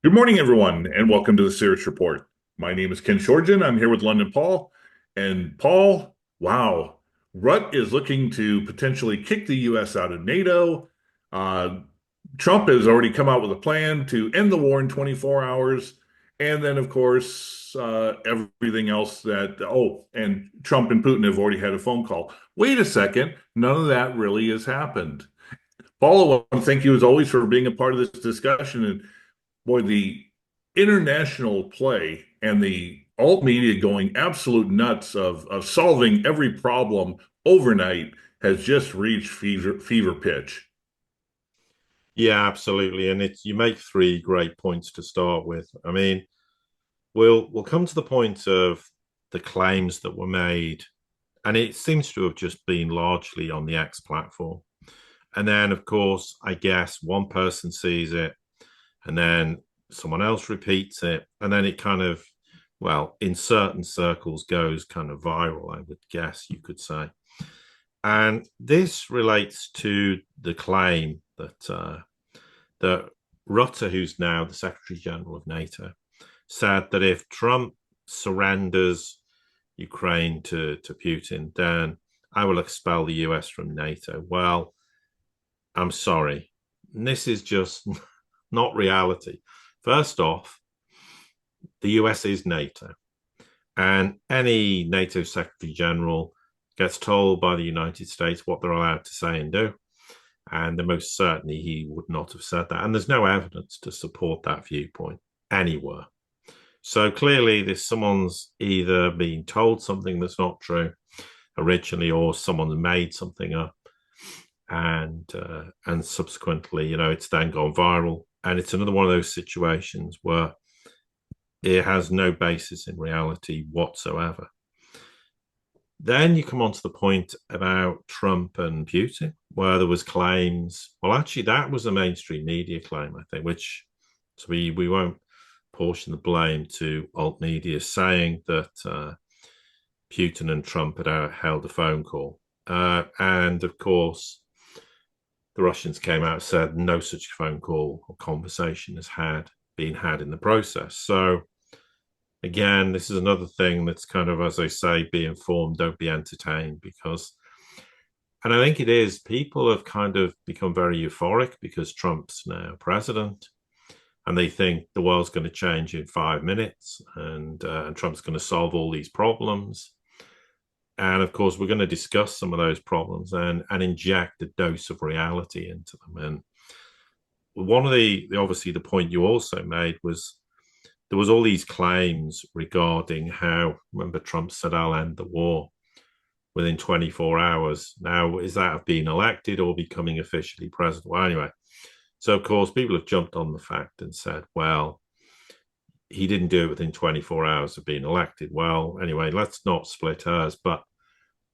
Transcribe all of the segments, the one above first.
Good morning, everyone, and welcome to the Sirius Report. My name is Ken Shorgen. I'm here with London Paul. And Paul, wow, Rutt is looking to potentially kick the U.S. out of NATO. Uh, Trump has already come out with a plan to end the war in 24 hours. And then, of course, everything else and Trump and Putin have already had a phone call. Wait a second, none of that really has happened. Paul, I want to thank you as always for being a part of this discussion. And boy, the international play and the alt media going absolute nuts of solving every problem overnight has just reached fever pitch. Yeah, absolutely. And you make three great points to start with. I mean, we'll come to the point of the claims that were made, and it seems to have just been largely on the X platform. And then, of course, I guess one person sees it, and then someone else repeats it, and then it kind of, well, in certain circles goes kind of viral, I would guess you could say. And this relates to the claim that Rutte, who's now the Secretary General of NATO, said that if Trump surrenders Ukraine to Putin, then I will expel the US from NATO. Well, I'm sorry. This is just not reality. First off, the US is NATO, and any NATO Secretary General gets told by the United States what they're allowed to say and do. And most certainly he would not have said that. And there's no evidence to support that viewpoint anywhere. So clearly, someone's either been told something that's not true originally, or someone's made something up, and subsequently, it's then gone viral. And it's another one of those situations where it has no basis in reality whatsoever. Then you come on to the point about Trump and Putin, where there was claims. Well, actually, that was a mainstream media claim, I think, which so we won't portion the blame to alt media, saying that Putin and Trump had held a phone call. And of course, the Russians came out and said no such phone call or conversation has been had in the process. So again, this is another thing that's kind of, as I say, be informed, don't be entertained, and I think it is, people have kind of become very euphoric because Trump's now president, and they think the world's going to change in 5 minutes, and Trump's going to solve all these problems. And of course, we're going to discuss some of those problems and inject a dose of reality into them. And one of obviously, the point you also made was there was all these claims regarding how, remember, Trump said, I'll end the war within 24 hours. Now, is that of being elected or becoming officially president? Well, anyway, so of course, people have jumped on the fact and said, well, he didn't do it within 24 hours of being elected. Well, anyway, let's not split hairs, but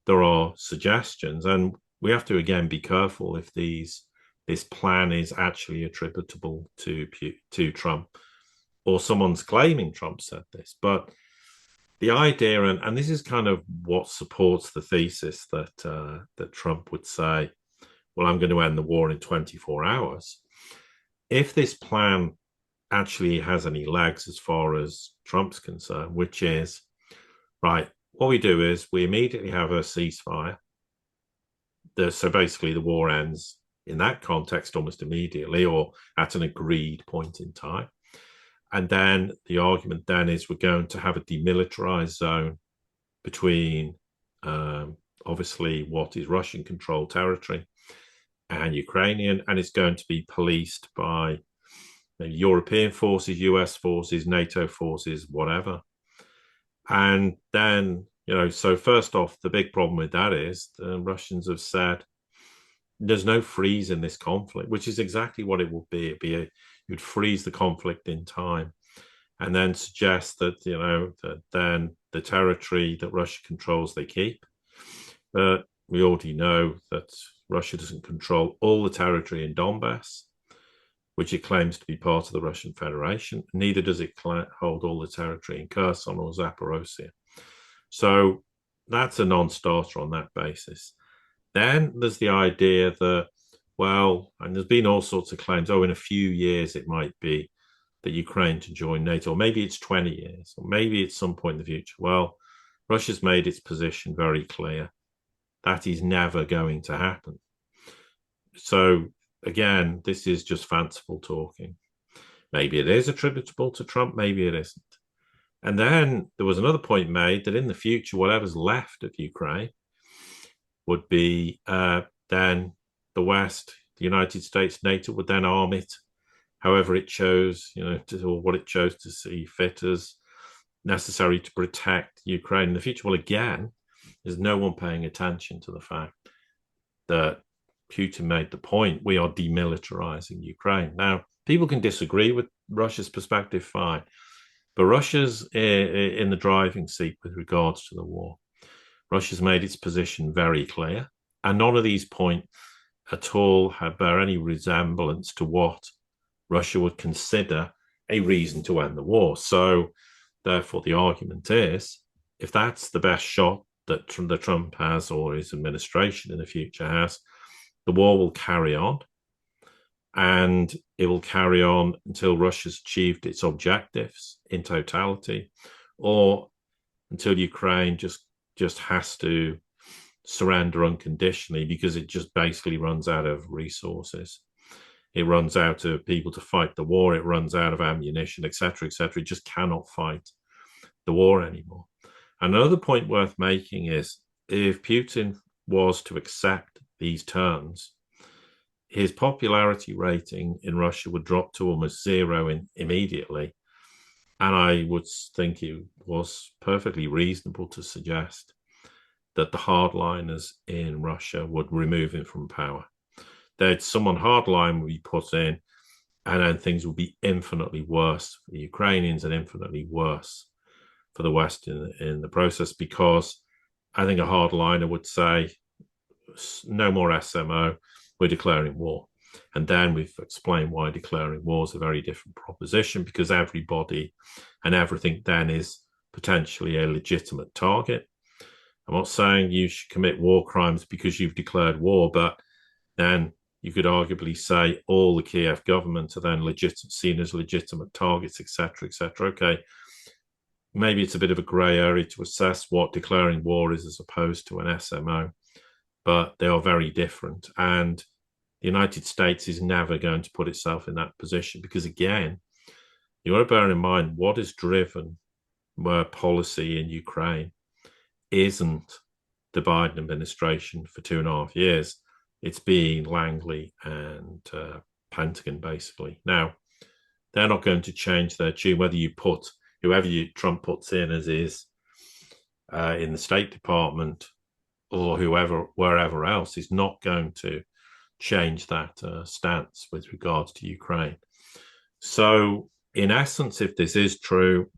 there are suggestions, and we have to again be careful if this plan is actually attributable to Trump, or someone's claiming Trump said this. But the idea, and this is kind of what supports the thesis that Trump would say, well, I'm going to end the war in 24 hours. If this plan actually has any legs as far as Trump's concerned, which is, right, what we do is we immediately have a ceasefire. So basically the war ends in that context almost immediately, or at an agreed point in time. And then the argument then is we're going to have a demilitarized zone between obviously what is Russian controlled territory and Ukrainian, and it's going to be policed by European forces, US forces, NATO forces, whatever. And then, so first off, the big problem with that is the Russians have said there's no freeze in this conflict, which is exactly what it would be. You'd freeze the conflict in time, and then suggest that that then the territory that Russia controls they keep. But we already know that Russia doesn't control all the territory in Donbass, which it claims to be part of the Russian Federation. Neither does it hold all the territory in Kherson or Zaporozhye. So that's a non-starter on that basis. Then there's the idea that, well, and there's been all sorts of claims, in a few years it might be that Ukraine to join NATO, or maybe it's 20 years, or maybe it's some point in the future. Well, Russia's made its position very clear. That is never going to happen. So again, this is just fanciful talking. Maybe it is attributable to Trump, maybe it isn't. And then there was another point made that in the future, whatever's left of Ukraine would be then the West, the United States, NATO would then arm it however it chose, or what it chose to see fit as necessary to protect Ukraine in the future. Well, again, there's no one paying attention to the fact that Putin made the point, we are demilitarizing Ukraine. Now, people can disagree with Russia's perspective, fine, but Russia's in the driving seat with regards to the war. Russia's made its position very clear, and none of these points at all bear any resemblance to what Russia would consider a reason to end the war. So, therefore, the argument is, if that's the best shot that Trump has or his administration in the future has, the war will carry on. And it will carry on until Russia's achieved its objectives in totality, or until Ukraine just has to surrender unconditionally because it just basically runs out of resources. It runs out of people to fight the war. It runs out of ammunition, etc., etc. It just cannot fight the war anymore. Another point worth making is if Putin was to accept these terms, his popularity rating in Russia would drop to almost zero immediately. And I would think it was perfectly reasonable to suggest that the hardliners in Russia would remove him from power. That someone hardline would be put in, and then things would be infinitely worse for the Ukrainians and infinitely worse for the West in the process, because I think a hardliner would say, no more SMO, we're declaring war. And then we've explained why declaring war is a very different proposition, because everybody and everything then is potentially a legitimate target. I'm not saying you should commit war crimes because you've declared war, but then you could arguably say all the Kiev government are then seen as legitimate targets, etc., etc. Okay, maybe it's a bit of a grey area to assess what declaring war is as opposed to an SMO, but they are very different. And the United States is never going to put itself in that position because, again, you got to bear in mind what has driven policy in Ukraine isn't the Biden administration for 2.5 years. It's been Langley and Pentagon, basically. Now, they're not going to change their tune, whether you put whoever Trump puts in as is in the State Department or wherever else is not going to change that stance with regards to Ukraine. So, in essence, if this is true,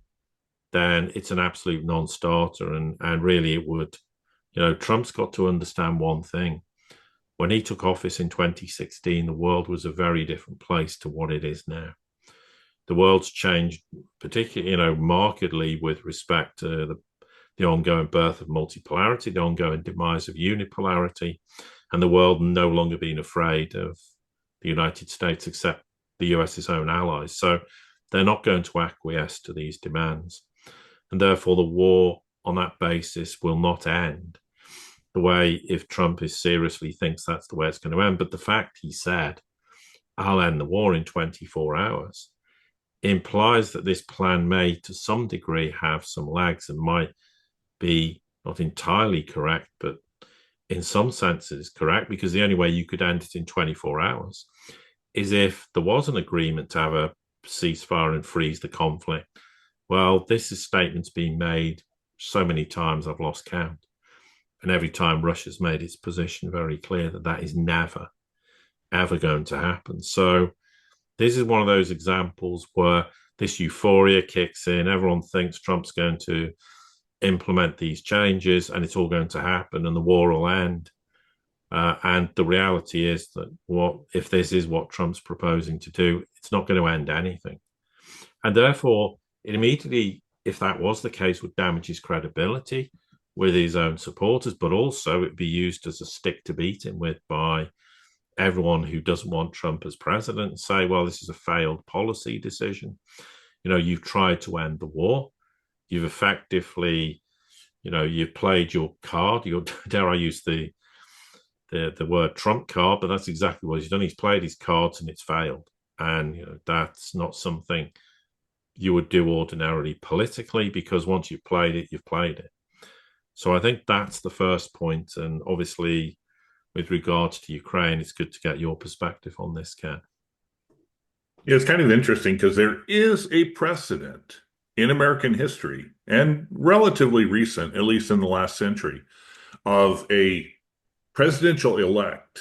then it's an absolute non-starter. And really it would, Trump's got to understand one thing. When he took office in 2016, the world was a very different place to what it is now. The world's changed, particularly, markedly with respect to the ongoing birth of multipolarity, the ongoing demise of unipolarity, and the world no longer being afraid of the United States except the US's own allies. So they're not going to acquiesce to these demands. And therefore, the war on that basis will not end the way if Trump seriously thinks that's the way it's going to end. But the fact he said, I'll end the war in 24 hours, implies that this plan may, to some degree, have some lags and might be not entirely correct, but in some senses correct, because the only way you could end it in 24 hours is if there was an agreement to have a ceasefire and freeze the conflict. Well, this is statements being made so many times I've lost count. And every time Russia's made its position very clear that that is never, ever going to happen. So this is one of those examples where this euphoria kicks in. Everyone thinks Trump's going to implement these changes and it's all going to happen and the war will end. And the reality is that if this is what Trump's proposing to do, it's not going to end anything. And therefore, it immediately, if that was the case, would damage his credibility with his own supporters, but also it'd be used as a stick to beat him with by everyone who doesn't want Trump as president and say, well, this is a failed policy decision. You've tried to end the war. You've effectively, you've played your card. Dare I use the word trump card, but that's exactly what he's done. He's played his cards and it's failed. And that's not something you would do ordinarily politically, because once you've played it, you've played it. So I think that's the first point. And obviously, with regards to Ukraine, it's good to get your perspective on this, Ken. Yeah, it's kind of interesting because there is a precedent in American history and relatively recent, at least in the last century, of a presidential elect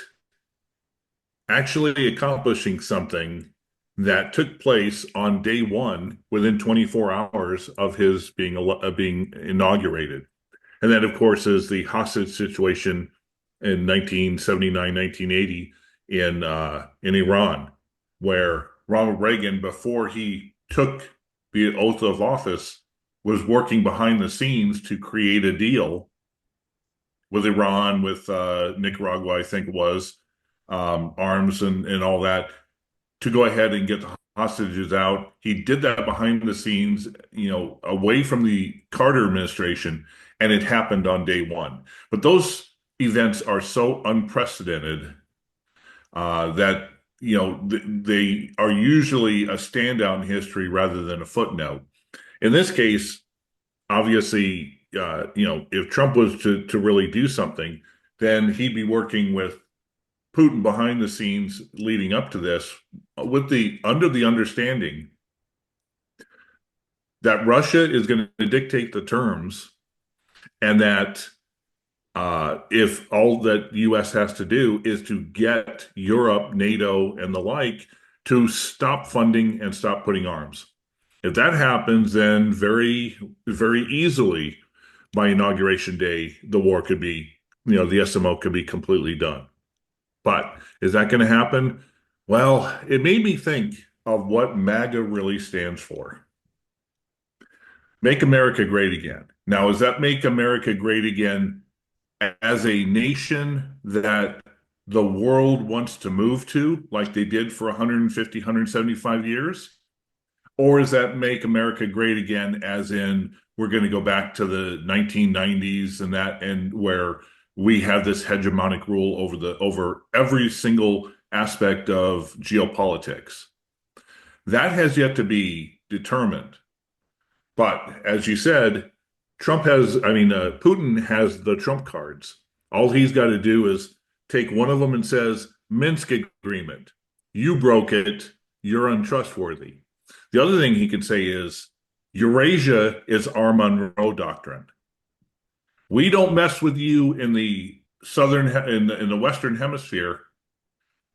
actually accomplishing something that took place on day one within 24 hours of his being inaugurated. And that, of course, is the hostage situation in 1979, 1980 in Iran, where Ronald Reagan, before he took the oath of office, was working behind the scenes to create a deal with Iran, with Nicaragua, I think it was, arms and all that, to go ahead and get the hostages out. He did that behind the scenes, away from the Carter administration, and it happened on day one. But those events are so unprecedented that they are usually a standout in history rather than a footnote. In this case, obviously, if Trump was to really do something, then he'd be working with Putin behind the scenes leading up to this, under the understanding that Russia is going to dictate the terms, and that if all that the U.S. has to do is to get Europe, NATO, and the like to stop funding and stop putting arms. If that happens, then very, very easily by inauguration day, the war could be, the SMO could be completely done. But is that going to happen? Well, it made me think of what MAGA really stands for. Make America Great Again. Now, is that make America great again as a nation that the world wants to move to, like they did for 150, 175 years? Or is that make America great again, as in we're going to go back to the 1990s and where we have this hegemonic rule over every single aspect of geopolitics? That has yet to be determined. But as you said, Putin has the trump cards. All he's got to do is take one of them and says, Minsk agreement. You broke it. You're untrustworthy. The other thing he can say is, Eurasia is our Monroe Doctrine. We don't mess with you in the in the Western Hemisphere.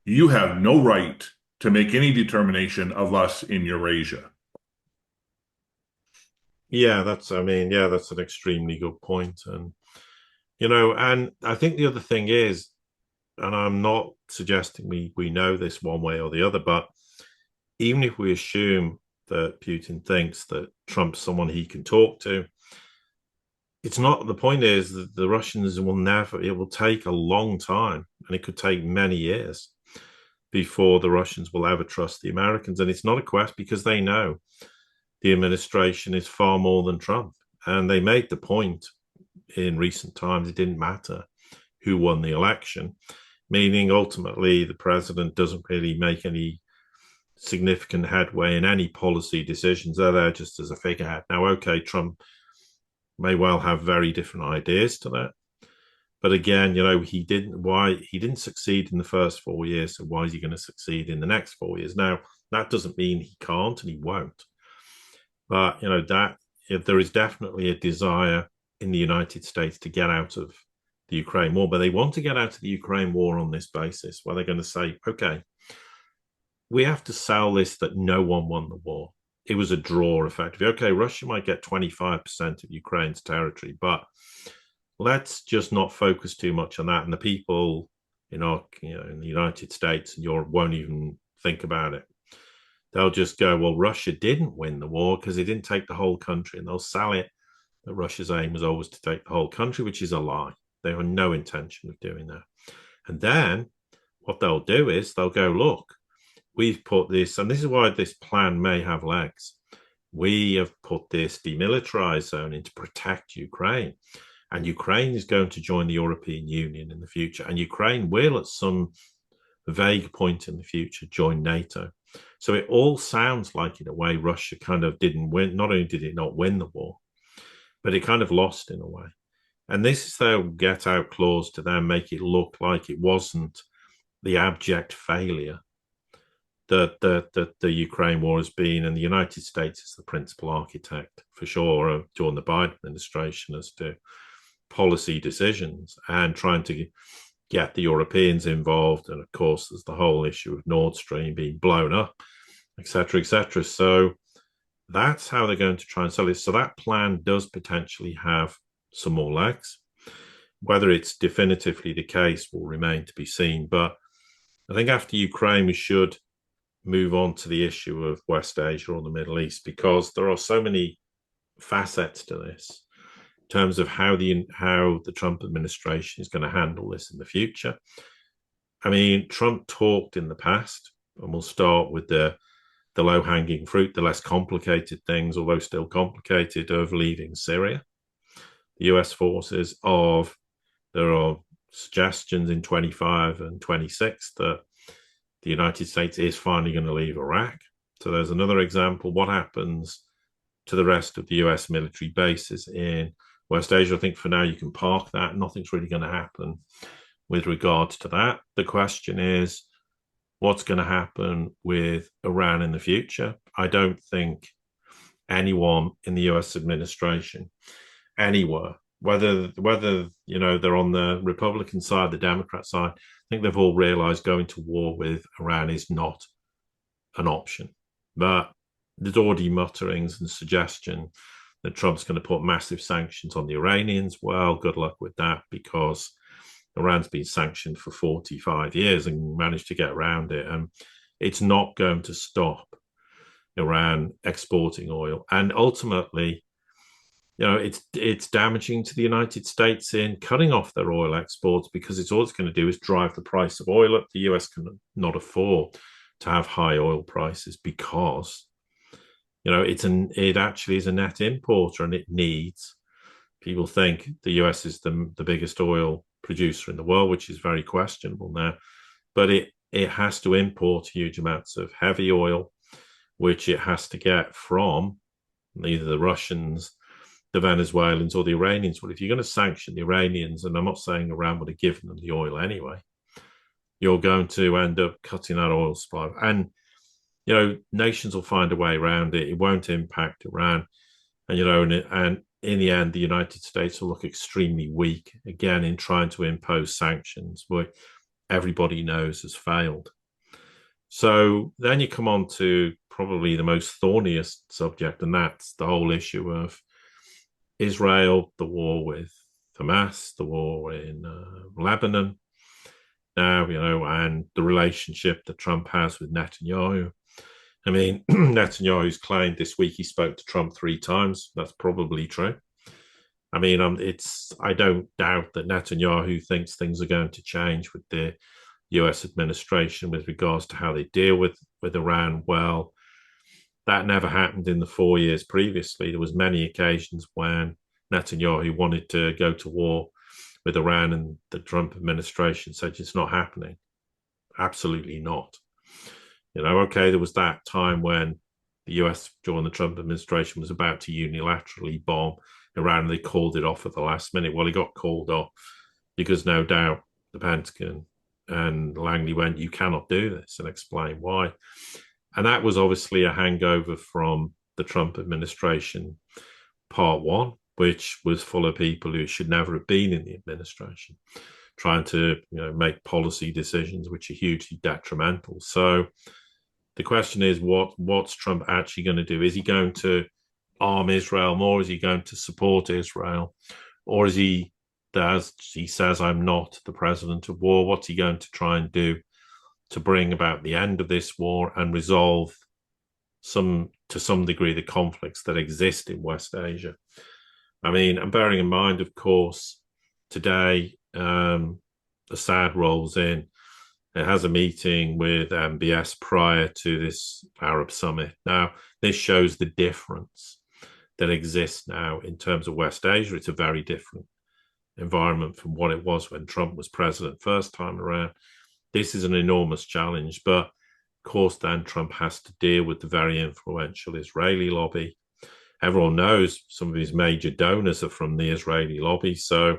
You have no right to make any determination of us in Eurasia. That's an extremely good point. And, and I think the other thing is, and I'm not suggesting we know this one way or the other, but even if we assume that Putin thinks that Trump's someone he can talk to, it's not, the point is that the Russians will never, it will take a long time, and it could take many years before the Russians will ever trust the Americans. And it's not a question, because they know the administration is far more than Trump. And they made the point in recent times, it didn't matter who won the election, meaning ultimately the president doesn't really make any significant headway in any policy decisions. They're there just as a figurehead. Now, okay, Trump may well have very different ideas to that. But again, he didn't succeed in the first 4 years. So why is he going to succeed in the next 4 years? Now, that doesn't mean he can't, and he won't. But, there is definitely a desire in the United States to get out of the Ukraine war, but they want to get out of the Ukraine war on this basis, where they're going to say, okay, we have to sell this that no one won the war. It was a draw, effectively. Okay, Russia might get 25% of Ukraine's territory, but let's just not focus too much on that. And the people in the United States and Europe won't even think about it. They'll just go, well, Russia didn't win the war because they didn't take the whole country, and they'll sell it that Russia's aim was always to take the whole country, which is a lie. They have no intention of doing that. And then what they'll do is they'll go, look, we've put this, and this is why this plan may have legs. We have put this demilitarized zone in to protect Ukraine. And Ukraine is going to join the European Union in the future. And Ukraine will, at some vague point in the future, join NATO. So it all sounds like, in a way, Russia kind of didn't win. Not only did it not win the war, but it kind of lost in a way. And this is their get out clause to then make it look like it wasn't the abject failure that the Ukraine war has been, and the United States is the principal architect for sure during the Biden administration as to policy decisions and trying to get the Europeans involved. And of course, there's the whole issue of Nord Stream being blown up, etc., etc. So that's how they're going to try and sell it. So that plan does potentially have some more legs. Whether it's definitively the case will remain to be seen. But I think after Ukraine, we should move on to the issue of West Asia or the Middle East, because there are so many facets to this in terms of how the Trump administration is going to handle this in the future. I mean, Trump talked in the past, and we'll start with the low-hanging fruit, the less complicated things, although still complicated, of leaving Syria, the US forces, there are suggestions in 25 and 26 that the United States is finally going to leave Iraq. So there's another example. What happens to the rest of the US military bases in West Asia? I think for now you can park that. Nothing's really going to happen with regards to that. The question is, what's going to happen with Iran in the future? I don't think anyone in the US administration, anywhere, whether they're on the Republican side, the Democrat side, I think they've all realized going to war with Iran is not an option. But there's already mutterings and suggestion that Trump's going to put massive sanctions on the Iranians. Well, good luck with that, because Iran's been sanctioned for 45 years and managed to get around it. And it's not going to stop Iran exporting oil. And ultimately, it's damaging to the United States in cutting off their oil exports, because it's all it's going to do is drive the price of oil up. The US cannot afford to have high oil prices, because it actually is a net importer, and it needs. People think the US is the biggest oil producer in the world, which is very questionable now, but it has to import huge amounts of heavy oil, which it has to get from either the Russians, the Venezuelans, or the Iranians. Well, if you're going to sanction the Iranians, and I'm not saying Iran would have given them the oil anyway, you're going to end up cutting that oil supply. And, nations will find a way around it. It won't impact Iran. And in the end, the United States will look extremely weak, again, in trying to impose sanctions, which everybody knows has failed. So then you come on to probably the most thorniest subject, and that's the whole issue of Israel, the war with Hamas, the war in Lebanon now, and the relationship that Trump has with Netanyahu. I mean, Netanyahu's claimed this week he spoke to Trump 3 times. That's probably true. I mean, I don't doubt that Netanyahu thinks things are going to change with the US administration with regards to how they deal with Iran. Well, that never happened in the 4 years previously. There was many occasions when Netanyahu wanted to go to war with Iran, and the Trump administration said it's not happening. Absolutely not. Okay, there was that time when the US during the Trump administration was about to unilaterally bomb Iran, and they called it off at the last minute. Well, it got called off because no doubt the Pentagon and Langley went, you cannot do this, and explain why. And that was obviously a hangover from the Trump administration, part 1, which was full of people who should never have been in the administration, trying to make policy decisions which are hugely detrimental. So the question is, what's Trump actually going to do? Is he going to arm Israel more? Is he going to support Israel? Or is he, as he says, I'm not the president of war? What's he going to try and do to bring about the end of this war and resolve to some degree the conflicts that exist in West Asia? I mean, and bearing in mind, of course, today Assad rolls in, It has a meeting with MBS prior to this Arab summit. Now, this shows the difference that exists now in terms of West Asia. It's a very different environment from what it was when Trump was president first time around. This is an enormous challenge, but of course, then Trump has to deal with the very influential Israeli lobby. Everyone knows some of his major donors are from the Israeli lobby. So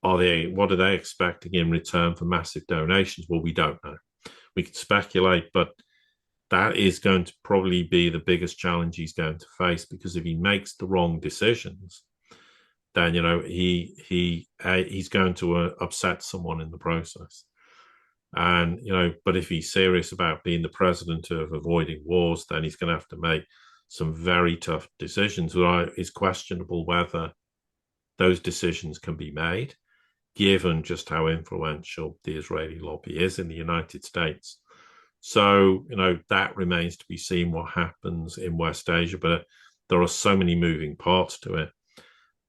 what are they expecting in return for massive donations? Well, we don't know. We could speculate, but that is going to probably be the biggest challenge he's going to face, because if he makes the wrong decisions, then he's going to upset someone in the process. And but if he's serious about being the president of avoiding wars, then he's going to have to make some very tough decisions. It's questionable whether those decisions can be made, given just how influential the Israeli lobby is in the United States. So, that remains to be seen what happens in West Asia, but there are so many moving parts to it.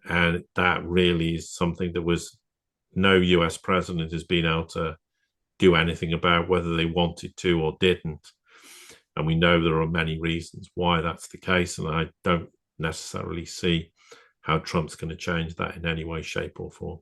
And that really is something that no US president has been able to do anything about, whether they wanted to or didn't. And we know there are many reasons why that's the case. And I don't necessarily see how Trump's going to change that in any way, shape, or form.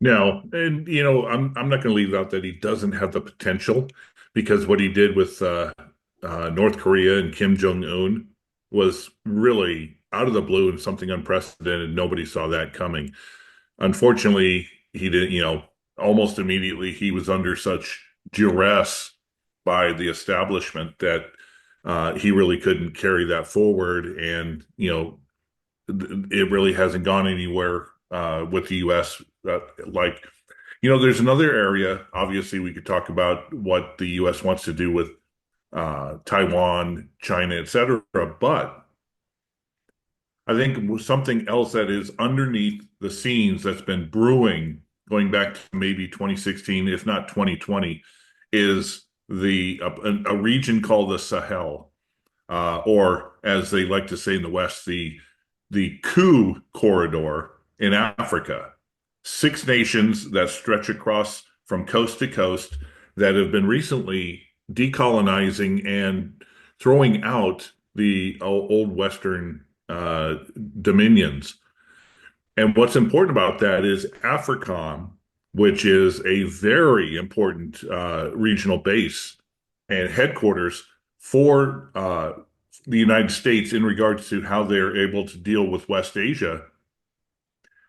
No, and I'm not going to leave out that he doesn't have the potential, because what he did with North Korea and Kim Jong-un was really out of the blue and something unprecedented. Nobody saw that coming. Unfortunately, he didn't. Almost immediately he was under such duress by the establishment that he really couldn't carry that forward, and it really hasn't gone anywhere with the U.S. There's another area. Obviously, we could talk about what the U.S. wants to do with Taiwan, China, etc. But I think something else that is underneath the scenes that's been brewing, going back to maybe 2016, if not 2020, is a region called the Sahel, or as they like to say in the West, the coup corridor in Africa. 6 nations that stretch across from coast to coast that have been recently decolonizing and throwing out the old Western dominions. And what's important about that is AFRICOM, which is a very important regional base and headquarters for the United States in regards to how they're able to deal with West Asia.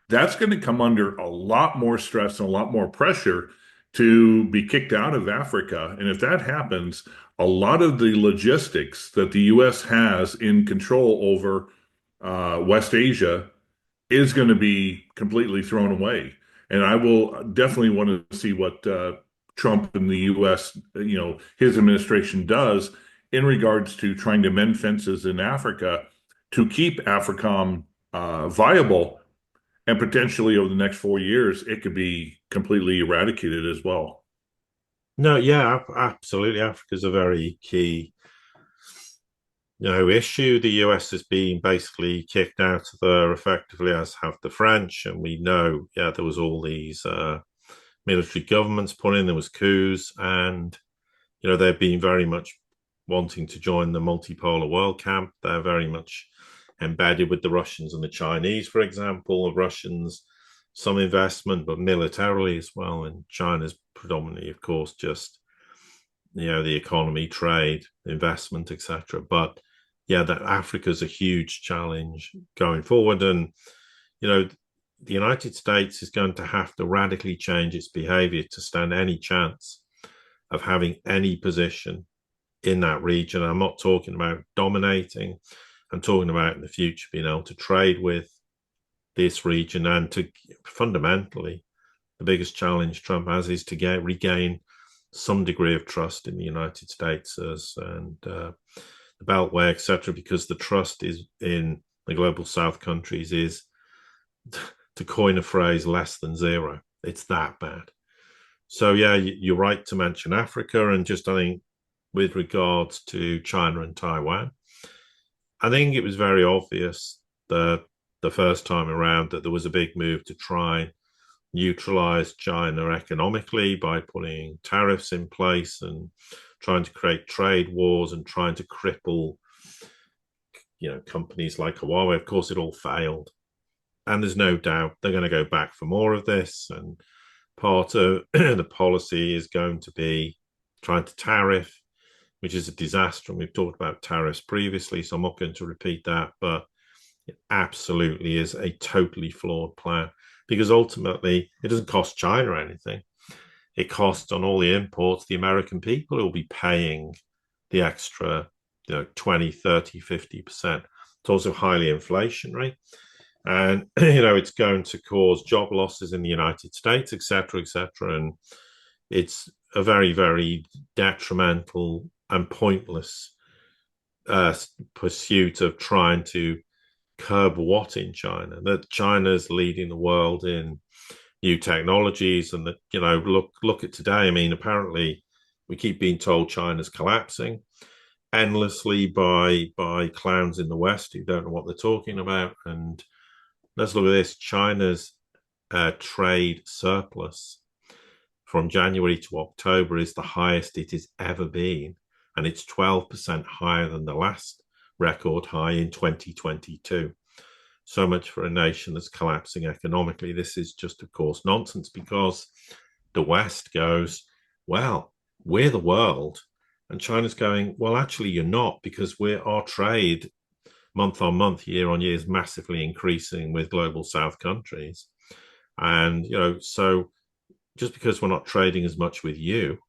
That's going to come under a lot more stress and a lot more pressure to be kicked out of Africa. And if that happens, a lot of the logistics that the U.S. has in control over West Asia is going to be completely thrown away. And I will definitely want to see what Trump and the U.S., his administration does in regards to trying to mend fences in Africa to keep AFRICOM viable. And potentially over the next 4 years, it could be completely eradicated as well. No, yeah, absolutely. Africa's a very key, issue. The US has been basically kicked out of there effectively, as have the French. And we know, there was all these military governments put in, there was coups, and, they've been very much wanting to join the multipolar world camp. They're very much embedded with the Russians and the Chinese, for example. The Russians, some investment, but militarily as well. And China's predominantly, of course, just, the economy, trade, investment, etc. But that Africa's a huge challenge going forward. And, the United States is going to have to radically change its behavior to stand any chance of having any position in that region. I'm not talking about dominating. I'm talking about in the future being able to trade with this region, and to fundamentally, the biggest challenge Trump has is to regain some degree of trust in the United States and the Beltway, etc., because the trust is in the global South countries is, to coin a phrase, less than zero. It's that bad. So you're right to mention Africa, and just I think with regards to China and Taiwan, I think it was very obvious that the first time around that there was a big move to try neutralize China economically by putting tariffs in place and trying to create trade wars and trying to cripple, companies like Huawei. Of course, it all failed. And there's no doubt they're going to go back for more of this. And part of the policy is going to be trying to tariff, which is a disaster. And we've talked about tariffs previously, so I'm not going to repeat that. But it absolutely is a totally flawed plan, because ultimately it doesn't cost China anything. It costs on all the imports the American people who will be paying the extra 20, 30, 50%. It's also highly inflationary. And, it's going to cause job losses in the United States, et cetera, et cetera. And it's a very, very detrimental and pointless pursuit of trying to curb what in China? That China's leading the world in new technologies, and that look at today. I mean, apparently we keep being told China's collapsing endlessly by clowns in the West who don't know what they're talking about. And let's look at this: China's trade surplus from January to October is the highest it has ever been, and it's 12% higher than the last record high in 2022. So much for a nation that's collapsing economically. This is just, of course, nonsense, because the West goes, well, we're the world. And China's going, well, actually, you're not, because our trade month on month, year on year is massively increasing with global South countries. And, so just because we're not trading as much with you,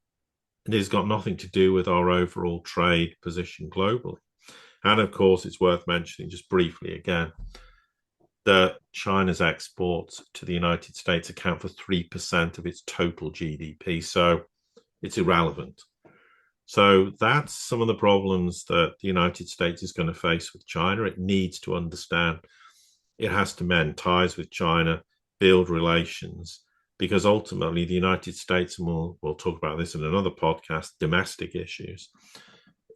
it has got nothing to do with our overall trade position globally. And of course, it's worth mentioning just briefly again that China's exports to the United States account for 3% of its total GDP. So it's irrelevant. So that's some of the problems that the United States is going to face with China. It needs to understand it has to mend ties with China, build relations, because ultimately the United States, and we'll talk about this in another podcast, domestic issues,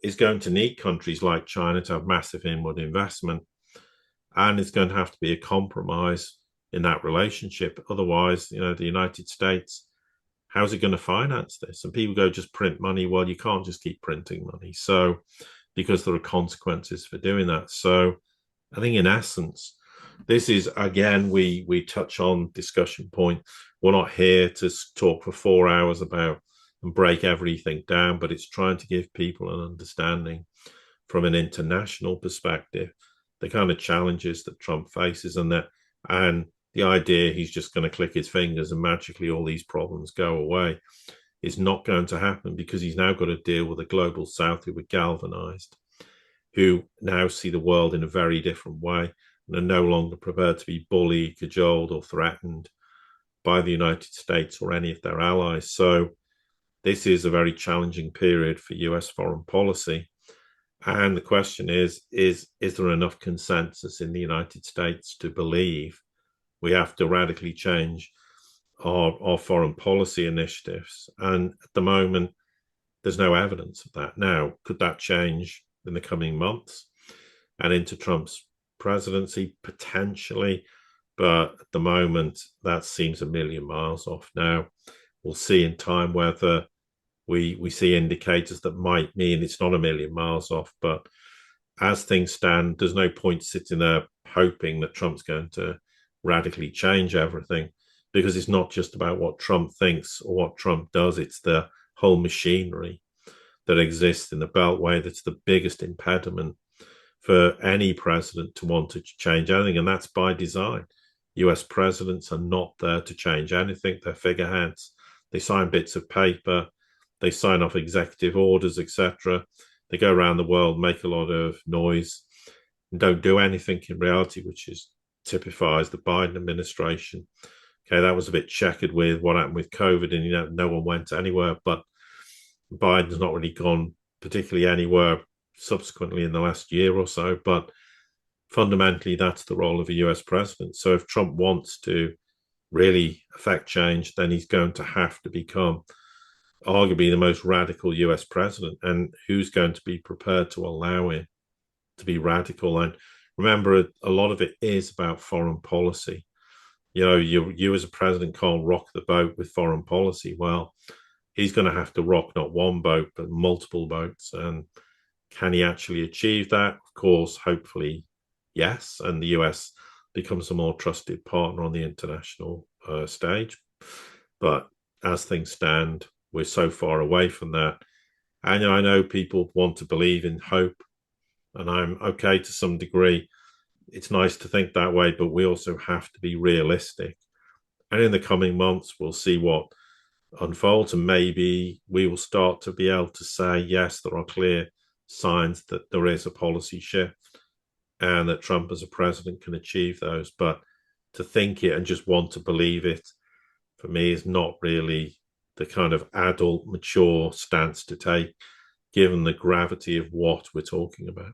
is going to need countries like China to have massive inward investment. And it's going to have to be a compromise in that relationship. Otherwise, the United States, how's it going to finance this? And people go, just print money. Well, you can't just keep printing money. So, because there are consequences for doing that. So I think in essence, this is, again, we touch on discussion point. We're not here to talk for 4 hours about and break everything down, but it's trying to give people an understanding from an international perspective, the kind of challenges that Trump faces, and the idea he's just going to click his fingers and magically all these problems go away is not going to happen, because he's now got to deal with a global South who are galvanized, who now see the world in a very different way and are no longer prepared to be bullied, cajoled, or threatened by the United States or any of their allies. So this is a very challenging period for US foreign policy. And the question is there enough consensus in the United States to believe we have to radically change our foreign policy initiatives? And at the moment, there's no evidence of that. Now, could that change in the coming months and into Trump's presidency? Potentially. But at the moment, that seems a million miles off. Now, we'll see in time whether we see indicators that might mean it's not a million miles off. But as things stand, there's no point sitting there hoping that Trump's going to radically change everything, because it's not just about what Trump thinks or what Trump does. It's the whole machinery that exists in the Beltway that's the biggest impediment for any president to want to change anything. And that's by design. US presidents are not there to change anything. They're figureheads. They sign bits of paper. They sign off executive orders, etc. They go around the world, make a lot of noise, and don't do anything in reality, which typifies the Biden administration. Okay, that was a bit checkered with what happened with COVID, and no one went anywhere. But Biden's not really gone particularly anywhere subsequently in the last year or so. But fundamentally, that's the role of a US president. So if Trump wants to really affect change, then he's going to have to become arguably the most radical US president. And who's going to be prepared to allow him to be radical? And remember, a lot of it is about foreign policy. You as a president can't rock the boat with foreign policy. Well, he's going to have to rock not one boat, but multiple boats. And can he actually achieve that? Of course, hopefully, yes. And the US becomes a more trusted partner on the international stage. But as things stand, we're so far away from that. And I know people want to believe in hope, and I'm okay to some degree. It's nice to think that way, but we also have to be realistic. And in the coming months, we'll see what unfolds, and maybe we will start to be able to say, yes, there are clear signs that there is a policy shift and that Trump as a president can achieve those. But to think it and just want to believe it, for me, is not really the kind of adult, mature stance to take, given the gravity of what we're talking about.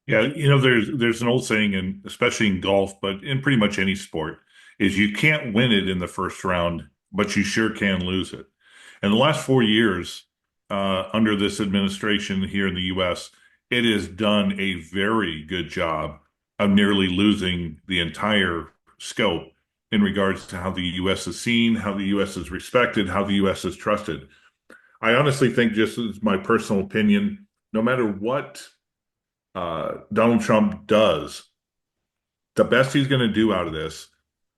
Yeah, there's an old saying, and especially in golf, but in pretty much any sport, is you can't win it in the first round, but you sure can lose it. And the last 4 years, under this administration here in the U.S., it has done a very good job of nearly losing the entire scope in regards to how the U.S. is seen, how the U.S. is respected, how the U.S. is trusted. I honestly think, just as my personal opinion, no matter what Donald Trump does, the best he's going to do out of this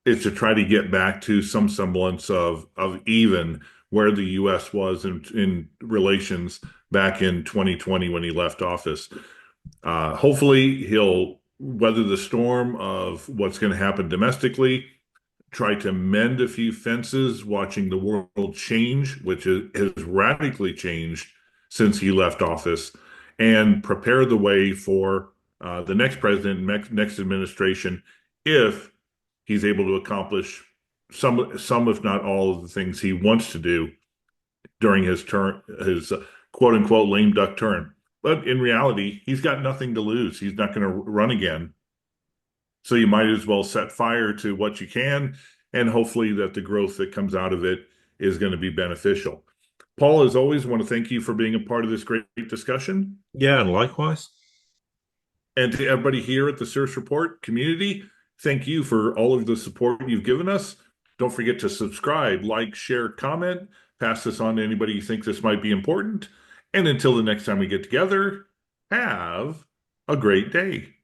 is to try to get back to some semblance of even where the U.S. was in relations back in 2020 when he left office. Hopefully, he'll weather the storm of what's going to happen domestically, try to mend a few fences, watching the world change, which has radically changed since he left office, and prepare the way for the next president, next administration, if he's able to accomplish some, if not all, of the things he wants to do during his term, his quote unquote lame duck term. But in reality, he's got nothing to lose. He's not going to run again. So you might as well set fire to what you can, and hopefully that the growth that comes out of it is going to be beneficial. Paul, as always, I want to thank you for being a part of this great discussion. Yeah, and likewise. And to everybody here at the Sirius Report community, thank you for all of the support you've given us. Don't forget to subscribe, like, share, comment, pass this on to anybody you think this might be important. And until the next time we get together, have a great day.